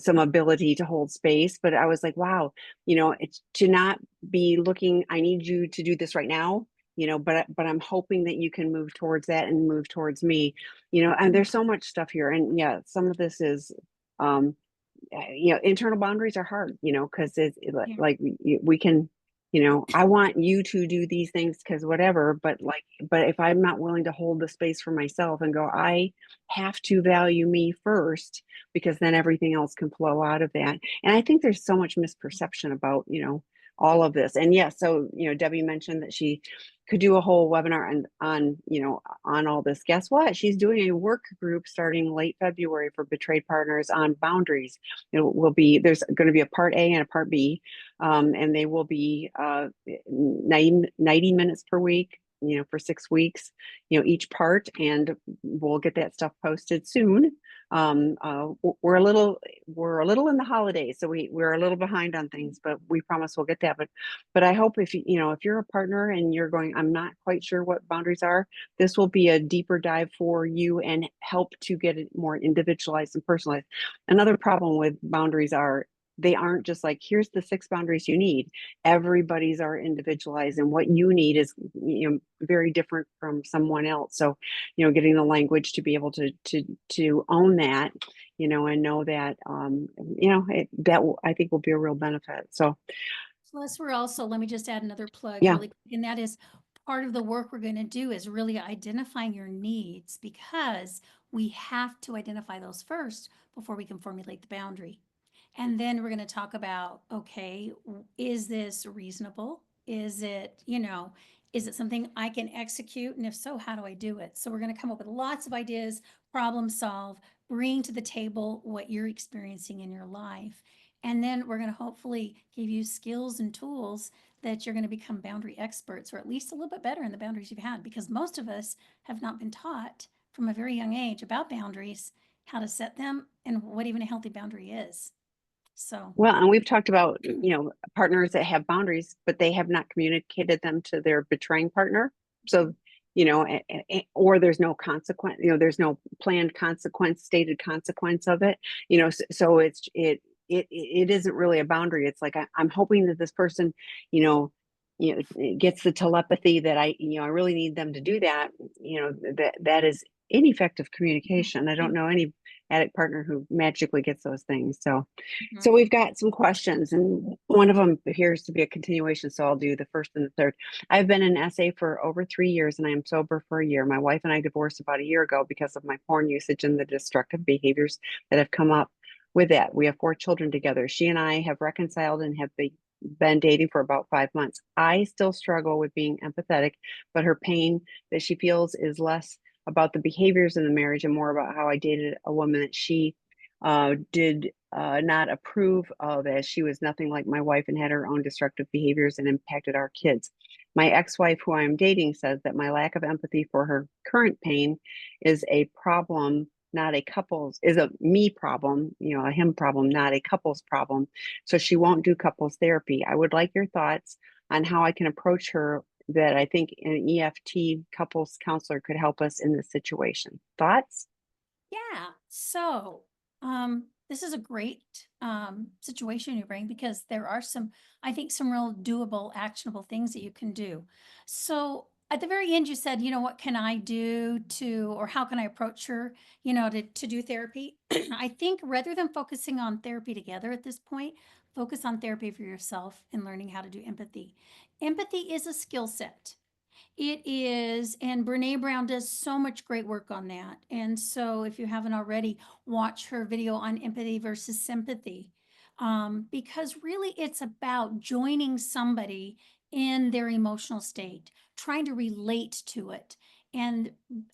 ability to hold space. But I was like, wow, it's to not be looking, I need you to do this right now, but I'm hoping that you can move towards that and move towards me, and there's so much stuff here. And yeah, some of this is, um, internal boundaries are hard, because Yeah. like we can, I want you to do these things because whatever, but if I'm not willing to hold the space for myself and go, I have to value me first, because then everything else can flow out of that. And I think there's so much misperception about, all of this. And yeah, so, Debbie mentioned that she could do a whole webinar on all this. Guess what? She's doing a work group starting late February for betrayed partners on boundaries. There's going to be a part A and a part B, and they will be 90 minutes per week, for 6 weeks, each part, and we'll get that stuff posted soon. We're a little in the holidays, so we're a little behind on things, but we promise we'll get that. But I hope if if you're a partner and you're going, I'm not quite sure what boundaries are, this will be a deeper dive for you and help to get it more individualized and personalized. Another problem with boundaries are they aren't just like, here's the 6 boundaries you need. Everybody's are individualized, and what you need is, very different from someone else. So, getting the language to be able to own that, and know that, I think will be a real benefit. So, Plus, we're also, let me just add another plug yeah. really quick, and that is part of the work we're going to do is really identifying your needs, because we have to identify those first before we can formulate the boundary. And then we're going to talk about, okay, is this reasonable? Is it, is it something I can execute? And if so, how do I do it? So we're going to come up with lots of ideas, problem solve, bring to the table what you're experiencing in your life. And then we're going to hopefully give you skills and tools that you're going to become boundary experts, or at least a little bit better in the boundaries you've had, because most of us have not been taught from a very young age about boundaries, how to set them, and what even a healthy boundary is. So, Well, and we've talked about, partners that have boundaries, but they have not communicated them to their betraying partner. So, or there's no consequence, there's no planned consequence, stated consequence of it, so it isn't really a boundary. It's like, I'm hoping that this person, you know, gets the telepathy that I really need them to do that, that is ineffective communication. I don't know any addict partner who magically gets those things. So, mhm. so we've got some questions, and one of them appears to be a continuation. So I'll do the first and the third. I've been in SA for over 3 years, and I am sober for a year. My wife and I divorced about a year ago because of my porn usage and the destructive behaviors that have come up with that. We have 4 children together. She and I have reconciled and have been dating for about 5 months. I still struggle with being empathetic, but her pain that she feels is less about the behaviors in the marriage and more about how I dated a woman that she did not approve of, as she was nothing like my wife and had her own destructive behaviors and impacted our kids. My ex wife, who I'm dating, says that my lack of empathy for her current pain is a problem, not a couple's, is a me problem, a him problem, not a couple's problem. So she won't do couples therapy. I would like your thoughts on how I can approach her, that I think an EFT couples counselor could help us in this situation. Thoughts? Yeah. So, this is a great situation you bring because there are some, I think, some real doable, actionable things that you can do. So, at the very end, you said, what can I do to, or how can I approach her, to do therapy? I think rather than focusing on therapy together at this point, focus on therapy for yourself and learning how to do empathy. Empathy is a skill set. It is, and Brene Brown does so much great work on that. And so, if you haven't already, watch her video on empathy versus sympathy. Because really, it's about joining somebody in their emotional state, trying to relate to it. And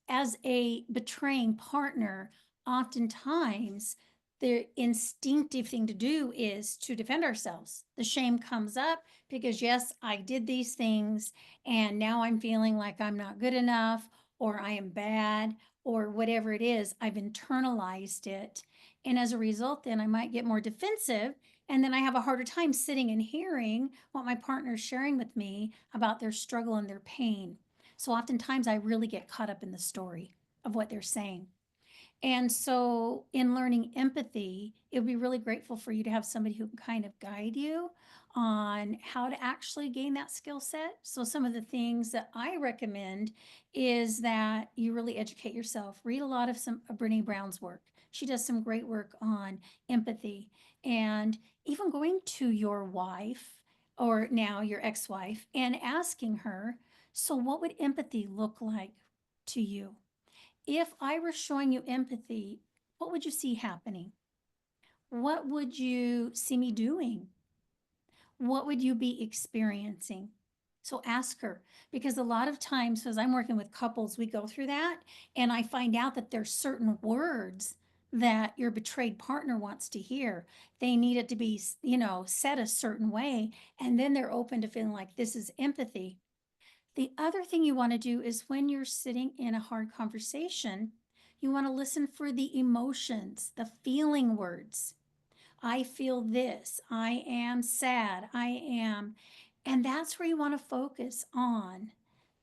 as a betraying partner, oftentimes the instinctive thing to do is to defend ourselves. The shame comes up because, yes, I did these things and now I'm feeling like I'm not good enough or I am bad or whatever it is. I've internalized it. And as a result, then I might get more defensive. And then I have a harder time sitting and hearing what my partner's sharing with me about their struggle and their pain. So oftentimes I really get caught up in the story of what they're saying. And so, in learning empathy, it would be really grateful for you to have somebody who can kind of guide you on how to actually gain that skill set. So, some of the things that I recommend is that you really educate yourself. Read a lot of some of Brene Brown's work. She does some great work on empathy, and even going to your wife or now your ex-wife and asking her, so what would empathy look like to you? If I were showing you empathy, what would you see happening? What would you see me doing? What would you be experiencing? So ask her, because a lot of times as I'm working with couples, we go through that and I find out that there's certain words that your betrayed partner wants to hear. They need it to be, said a certain way. And then they're open to feeling like this is empathy. The other thing you want to do is when you're sitting in a hard conversation, you want to listen for the emotions, the feeling words. I feel this. I am sad. I am. And that's where you want to focus on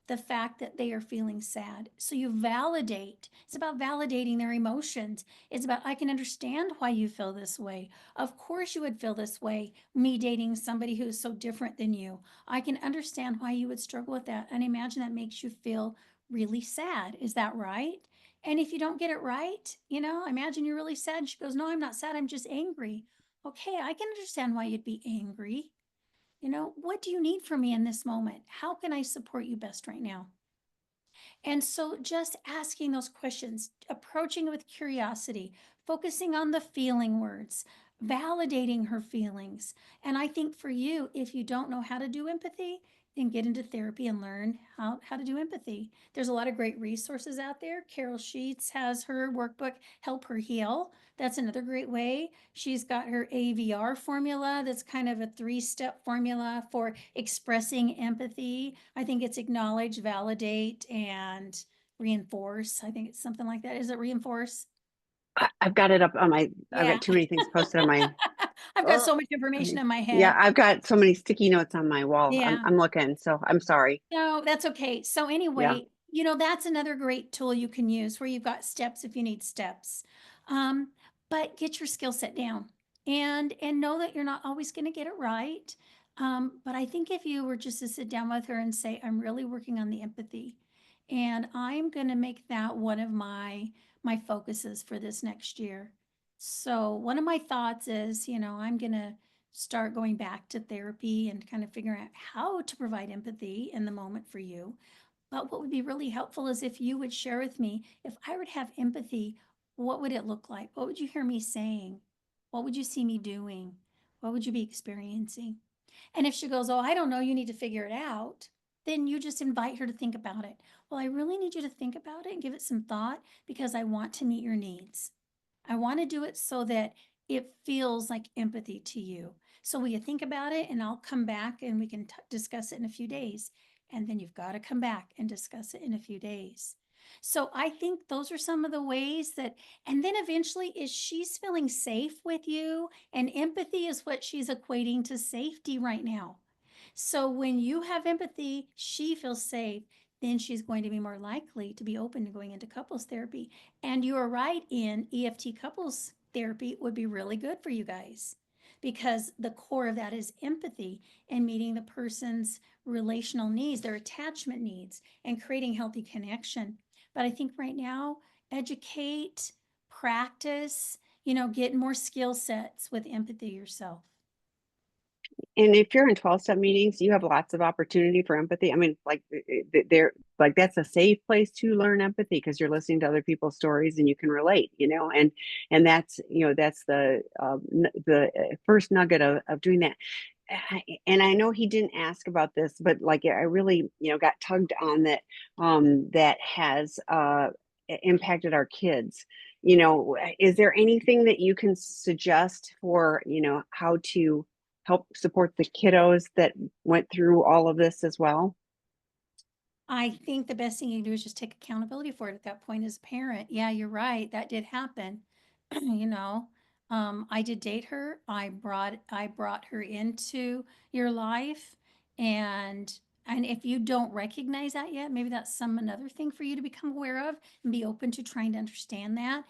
the fact that they are feeling sad. So you validate. It's about validating their emotions. It's about, I can understand why you feel this way. Of course, you would feel this way, me dating somebody who's so different than you. I can understand why you would struggle with that. And imagine that makes you feel really sad. Is that right? And if you don't get it right, imagine you're really sad. She goes, no, I'm not sad. I'm just angry. Okay, I can understand why you'd be angry. What do you need from me in this moment? How can I support you best right now? And so just asking those questions, approaching it with curiosity, focusing on the feeling words, validating her feelings. And I think for you, if you don't know how to do empathy, then get into therapy and learn how to do empathy. There's a lot of great resources out there. Carol Sheets has her workbook, Help Her Heal. That's another great way. She's got her AVR formula that's kind of a 3-step formula for expressing empathy. I think it's acknowledge, validate, and reinforce. I think it's something like that. Is it reinforce? I've got it up on my, I've Yeah. got too many things posted on my, I've got oh, so much information in my yeah, head. I've got so many sticky notes on my wall. I'm, Yeah. I'm looking, so I'm sorry. No, that's okay. So Yeah. anyway, that's another great tool you can use where you've got steps if you need steps. Um, but get your skill set down and know that you're not always going to get it right. But I think if you were just to sit down with her and say, I'm really working on the empathy, and I'm going to make that one of my focuses for this next year. So one of my thoughts is, I'm going to start going back to therapy and kind of figuring out how to provide empathy in the moment for you. But what would be really helpful is if you would share with me, if I would have empathy, what would it look like? What would you hear me saying? What would you see me doing? What would you be experiencing? And if she goes, "Oh, I don't know, you need to figure it out," then you just invite her to think about it. "Well, I really need you to think about it and give it some thought because I want to meet your needs. I want to do it so that it feels like empathy to you. So will you think about it and I'll come back and we can discuss it in a few days." And then you've got to come back and discuss it in a few days. So I think those are some of the ways that, and then eventually, is she's feeling safe with you? And empathy is what she's equating to safety right now. So when you have empathy, she feels safe, then she's going to be more likely to be open to going into couples therapy. And you are right, in EFT couples therapy would be really good for you guys because the core of that is empathy and meeting the person's relational needs, their attachment needs, and creating healthy connection. But I think right now, educate, practice, get more skill sets with empathy yourself. And if you're in 12-step meetings, you have lots of opportunity for empathy. I mean, like they're like that's a safe place to learn empathy because you're listening to other people's stories and you can relate, and that's that's the first nugget of doing that. And I know he didn't ask about this, but like I really, got tugged on that that has impacted our kids. Is there anything that you can suggest for, how to help support the kiddos that went through all of this as well? I think the best thing you can do is just take accountability for it at that point as a parent. Yeah, you're right. That did happen. you know, I did date her. I brought her into your life, and if you don't recognize that yet, maybe that's another thing for you to become aware of and be open to trying to understand that,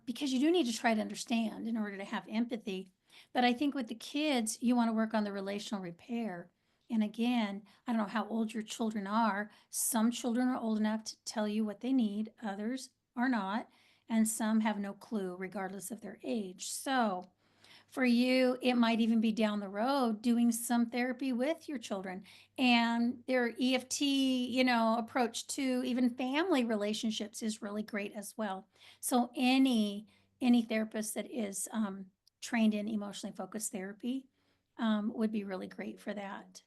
because you do need to try to understand in order to have empathy. But I think with the kids, you want to work on the relational repair. And again, I don't know how old your children are. Some children are old enough to tell you what they need, others are not, and some have no clue, regardless of their age. So, for you, it might even be down the road doing some therapy with your children and their EFT, approach to even family relationships is really great as well. So, any therapist that is trained in emotionally focused therapy would be really great for that.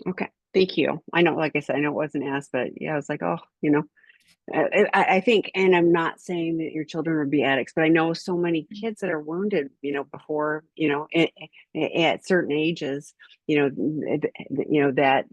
Okay, thank you. I know, like I said, I know it wasn't asked, but yeah, I was like, oh, I think, and I'm not saying that your children would be addicts, but I know so many kids that are wounded, before, at certain ages, that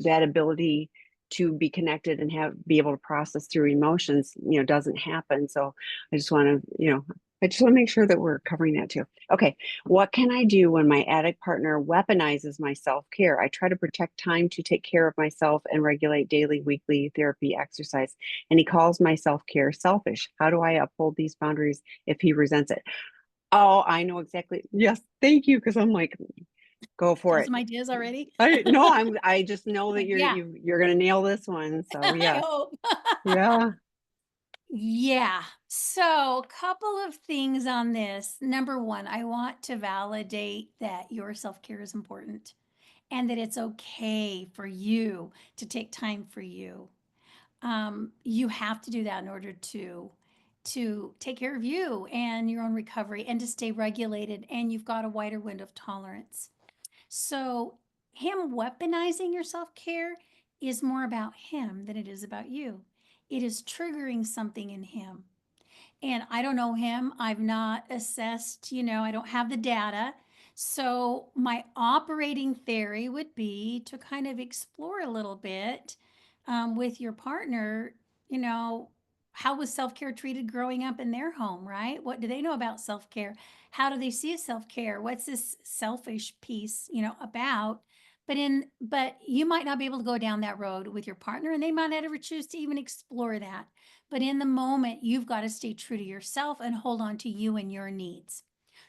that ability to be connected and be able to process through emotions, doesn't happen. So I just want to, I just want to make sure that we're covering that too. Okay, what can I do when my addict partner weaponizes my self-care? I try to protect time to take care of myself and regulate daily, weekly therapy exercise. And he calls my self-care selfish. How do I uphold these boundaries if he resents it? Oh, I know exactly. Yes, thank you. Because I'm like, go for Got it. some ideas already? I no, I just know that Yeah, you're gonna nail this one. So I yes. hope. Yeah. Yeah. So, couple of things on this. Number one, I want to validate that your self care is important and that it's okay for you to take time for you. You have to do that in order to take care of you and your own recovery and to stay regulated. And you've got a wider window of tolerance. So, him weaponizing your self care is more about him than it is about you. It is triggering something in him. And I don't know him. I've not assessed, I don't have the data. So, my operating theory would be to kind of explore a little bit with your partner, you know, how was self care treated growing up in their home, right? What do they know about self care? How do they see self care? What's this selfish piece, about? But you might not be able to go down that road with your partner, and they might not ever choose to even explore that. But in the moment, you've got to stay true to yourself and hold on to you and your needs.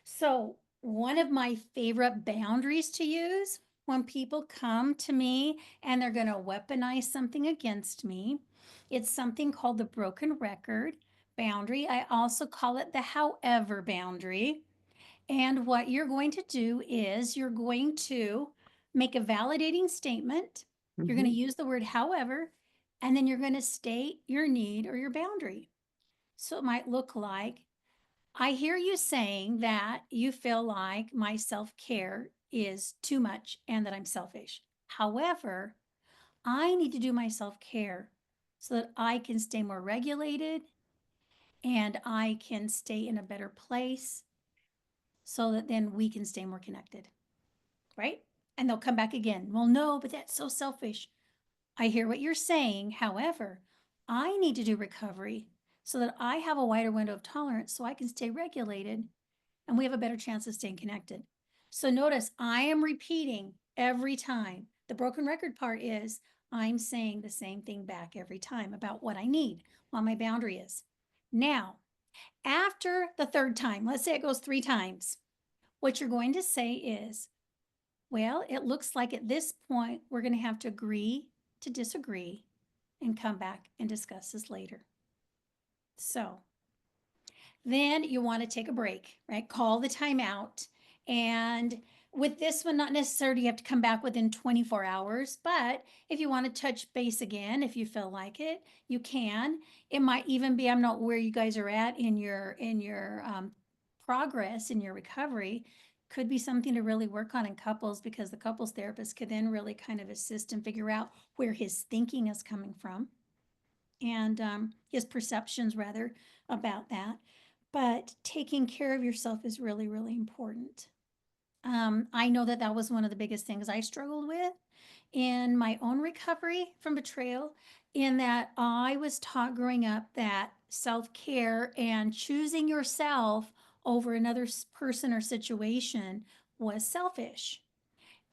So, one of my favorite boundaries to use when people come to me and they're going to weaponize something against me, it's something called the broken record boundary. I also call it the however boundary. And what you're going to do is you're going to make a validating statement. You're going Mhm. to use the word however, and then you're going to state your need or your boundary. So it might look like, I hear you saying that you feel like my self care is too much and that I'm selfish. However, I need to do my self care so that I can stay more regulated and I can stay in a better place so that then we can stay more connected, right? And they'll come back again. Well, no, but that's so selfish. I hear what you're saying. However, I need to do recovery so that I have a wider window of tolerance so I can stay regulated and we have a better chance of staying connected. So notice I am repeating every time. The broken record part is I'm saying the same thing back every time about what I need, what my boundary is. Now, after the third time, let's say it goes 3 times, what you're going to say is, well, it looks like at this point we're going to have to agree to disagree and come back and discuss this later. So then you want to take a break, right? Call the timeout. And with this one, not necessarily you have to come back within 24 hours, but if you want to touch base again, if you feel like it, you can. It might even be, I'm not where you guys are at in your progress in your recovery. Could be something to really work on in couples because the couples therapist could then really kind of assist and figure out where his thinking is coming from and his perceptions rather about that. But taking care of yourself is really, really important. I know that that was one of the biggest things I struggled with in my own recovery from betrayal, in that I was taught growing up that self care and choosing yourself over another person or situation was selfish.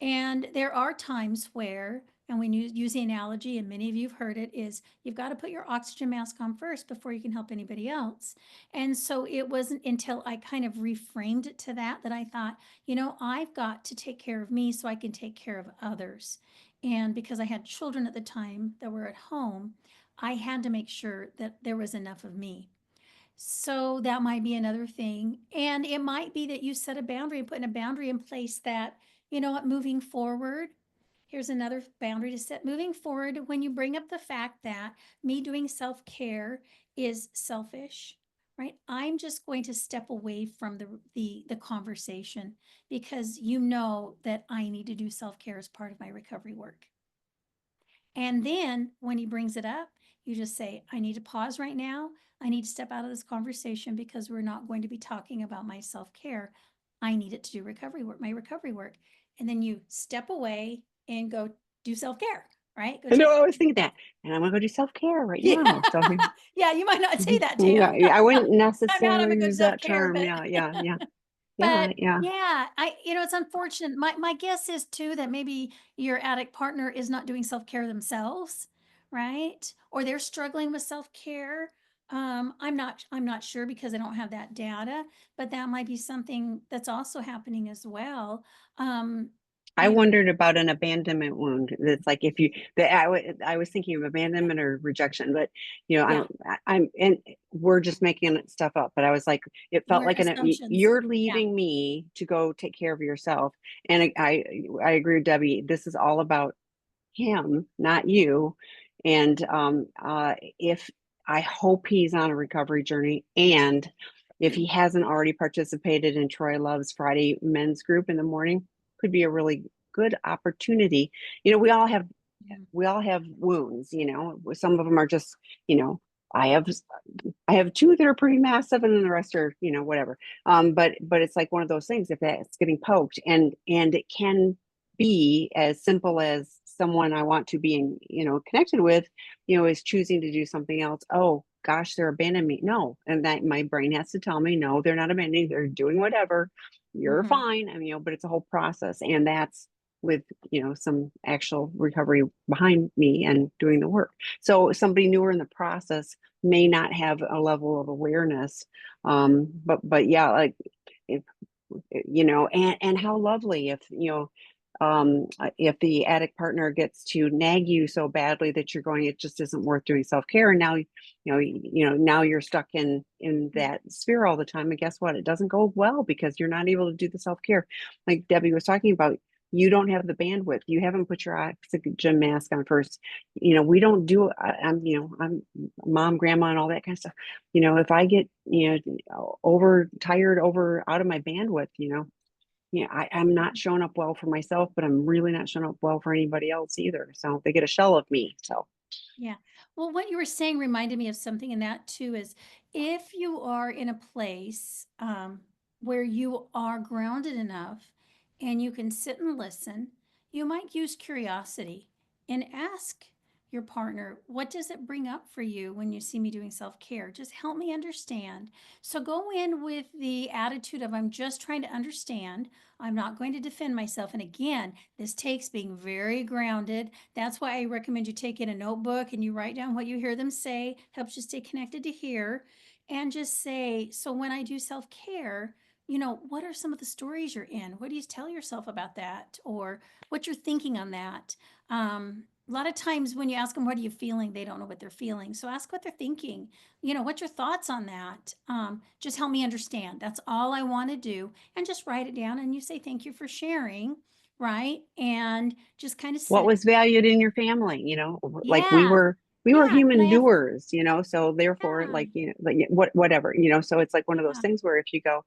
And there are times where, and we use the analogy, and many of you have heard it, is you've got to put your oxygen mask on first before you can help anybody else. And so it wasn't until I kind of reframed it to that I thought, I've got to take care of me so I can take care of others. And because I had children at the time that were at home, I had to make sure that there was enough of me. So that might be another thing. And it might be that you set a boundary and putting a boundary in place that, moving forward, here's another boundary to set. Moving forward, when you bring up the fact that me doing self care is selfish, right? I'm just going to step away from the conversation because you know that I need to do self care as part of my recovery work. And then when he brings it up, you just say, I need to pause right now. I need to step out of this conversation because we're not going to be talking about my self care. I need it to do recovery work, my recovery work. And then you step away and go do self care, right? I know, I was thinking that, and I'm gonna go do self-care right Yeah. now. So Yeah, you might not say that, yeah, Tam. I wouldn't I'm not having necessarily good use self that care, term. but Yeah. but yeah, it's unfortunate. My guess is too that maybe your addict partner is not doing self-care themselves, right? Or they're struggling with self-care. I'm not sure because I don't have that data, but that might be something that's also happening as well. Um, I you know, wondered about an abandonment wound. It's like if you, I was thinking of abandonment or rejection, but yeah, and we're just making stuff up. But I was like, it felt your like assumptions. you're Yeah. leaving me to go take care of yourself. And I agree with Debbie. This is all about him, not you. And if I hope he's on a recovery journey, and if he hasn't already participated in Troy Love's Friday men's group in the morning, could be a really good opportunity. We all have Mhm. wounds. Some of them are just you know I have I have two that are pretty massive, and then the rest are whatever. But it's like one of those things. If that's getting poked, and it can be as simple as someone I want to be connected with, is choosing to do something else. Oh gosh, they're abandoning me. No, and that my brain has to tell me no, they're not abandoning. They're doing whatever. You're Mhm. fine. But it's a whole process, and that's with some actual recovery behind me and doing the work. So somebody newer in the process may not have a level of awareness. But yeah, like if, and how lovely if the addict partner gets to nag you so badly that you're going, it just isn't worth doing self-care. And now now you're stuck in that sphere all the time, and guess what, it doesn't go well because you're not able to do the self-care like Debbie was talking about. You don't have the bandwidth. You haven't put your oxygen mask on first. We don't do. I'm mom, grandma, and all that kind of stuff. If I get over tired, over out of my bandwidth, Yeah, I'm not showing up well for myself, but I'm really not showing up well for anybody else either. So they get a shell of me. So Yeah. Well, what you were saying reminded me of something, and that too is if you are in a place where you are grounded enough and you can sit and listen, you might use curiosity and ask your partner, what does it bring up for you when you see me doing self care? Just help me understand. So go in with the attitude of, I'm just trying to understand. I'm not going to defend myself. And again, this takes being very grounded. That's why I recommend you take in a notebook and you write down what you hear them say, helps you stay connected to here. And just say, so when I do self care, what are some of the stories you're in? What do you tell yourself about that? Or what you're thinking on that? A lot of times when you ask them, what are you feeling? They don't know what they're feeling. So ask what they're thinking. What's your thoughts on that? Just help me understand. That's all I want to do. And just write it down and you say, thank you for sharing. Right. And just kind of what sit. was valued in your family, like Yeah. we were Yeah. Can I human have, doers, so therefore, yeah. like, like whatever, so it's like one of those Yeah. things where if you go,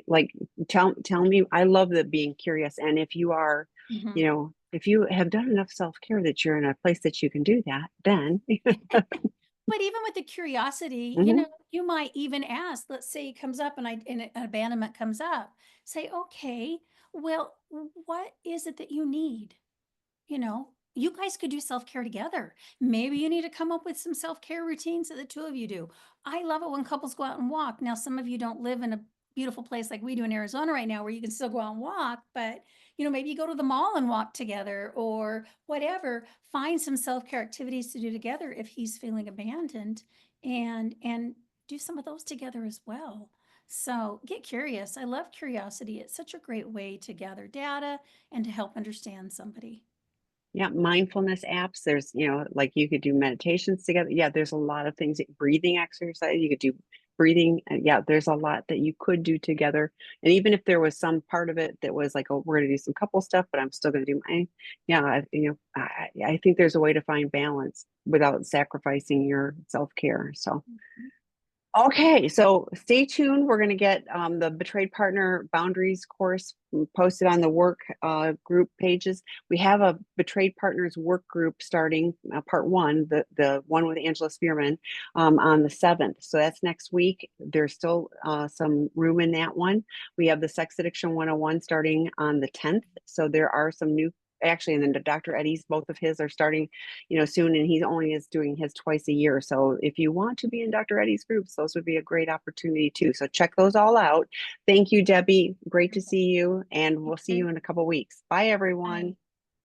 like, tell me, I love the being curious. And if you are, Hmm. if you have done enough self-care that you're in a place that you can do that, then But even with the curiosity, mhm. you might even ask, let's say it comes up and an abandonment comes up. Say, okay, well, what is it that you need? You guys could do self care together. Maybe you need to come up with some self care routines that the two of you do. I love it when couples go out and walk. Now, some of you don't live in a beautiful place like we do in Arizona right now where you can still go out and walk, but maybe you go to the mall and walk together or whatever. Find some self care activities to do together if he's feeling abandoned and do some of those together as well. So get curious. I love curiosity. It's such a great way to gather data and to help understand somebody. Yeah, mindfulness apps. There's, like you could do meditations together. Yeah, there's a lot of things, breathing exercise. You could do breathing. Yeah, there's a lot that you could do together. And even if there was some part of it that was like, oh, we're going to do some couple stuff, but I'm still going to do my, yeah, I think there's a way to find balance without sacrificing your self-care. So, Mhm. okay, so stay tuned. We're going to get the Betrayed Partner Boundaries course posted on the work group pages. We have a Betrayed Partners work group starting part one, the one with Angela Spearman, on the 7th. So that's next week. There's still some room in that one. We have the Sex Addiction 101 starting on the 10th. So there are some new, actually, and then Dr. Eddie's, both of his are starting soon, and he only is doing his twice a year. So if you want to be in Dr. Eddie's groups, those would be a great opportunity too. So check those all out. Thank you, Debbie. Great to Wonderful. see you, and You we'll see too. you in a couple weeks. Bye, everyone. Bye.